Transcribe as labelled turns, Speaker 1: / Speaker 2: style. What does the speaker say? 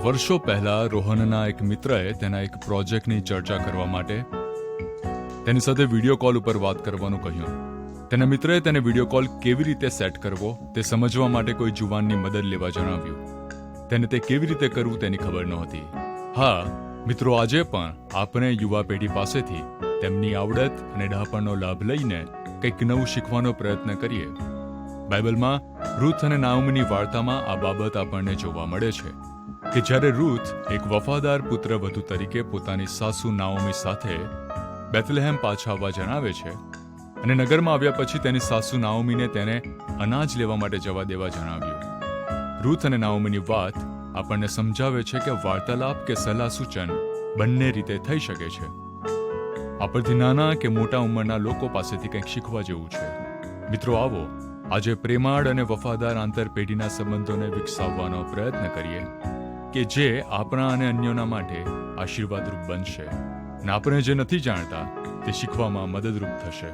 Speaker 1: વર્ષો પહેલા રોહનના એક મિત્રએ તેના એક પ્રોજેક્ટની ચર્ચા કરવા માટે તેની સાથે વિડીયો કોલ ઉપર વાત કરવાનું કહ્યું. તેના મિત્રએ તેને વિડીયો કોલ કેવી રીતે સેટ કરવો તે સમજવા માટે કોઈ જુવાનની મદદ લેવા જણાવ્યું. તેને તે કેવી રીતે કરવું તેની ખબર નહોતી. હા મિત્રો, આજે પણ આપણે યુવા પેઢી પાસેથી તેમની આવડત અને ડહાપણનો લાભ લઈને કંઈક નવું શીખવાનો પ્રયત્ન કરીએ. બાઇબલમાં રૂથ અને નાઓમીની વાર્તામાં આ બાબત આપણને જોવા મળે છે કે જ્યારે રૂથ એક વફાદાર પુત્રવધુ તરીકે પોતાની સાસુ નાઓમી સાથે બેથલેહેમ પાછા આવવા જણાવે છે અને નગરમાં આવ્યા પછી તેની સાસુ નાઓમીને તેને અનાજ લેવા માટે જવા દેવા જણાવ્યું. રૂથ અને નાઓમીની વાત આપણને સમજાવે છે કે વાર્તાલાપ કે સલાહ સૂચન બંને રીતે થઈ શકે છે. આપણથી નાના કે મોટા ઉંમરના લોકો પાસેથી કંઈક શીખવા જેવું છે. મિત્રો, આવો આજે પ્રેમાળ અને વફાદાર આંતરપેઢીના સંબંધોને વિકસાવવાનો પ્રયત્ન કરીએ કે જે આપણા અને અન્યોના માટે આશીર્વાદરૂપ બનશે અને આપણે જે નથી જાણતા તે શીખવામાં મદદરૂપ થશે.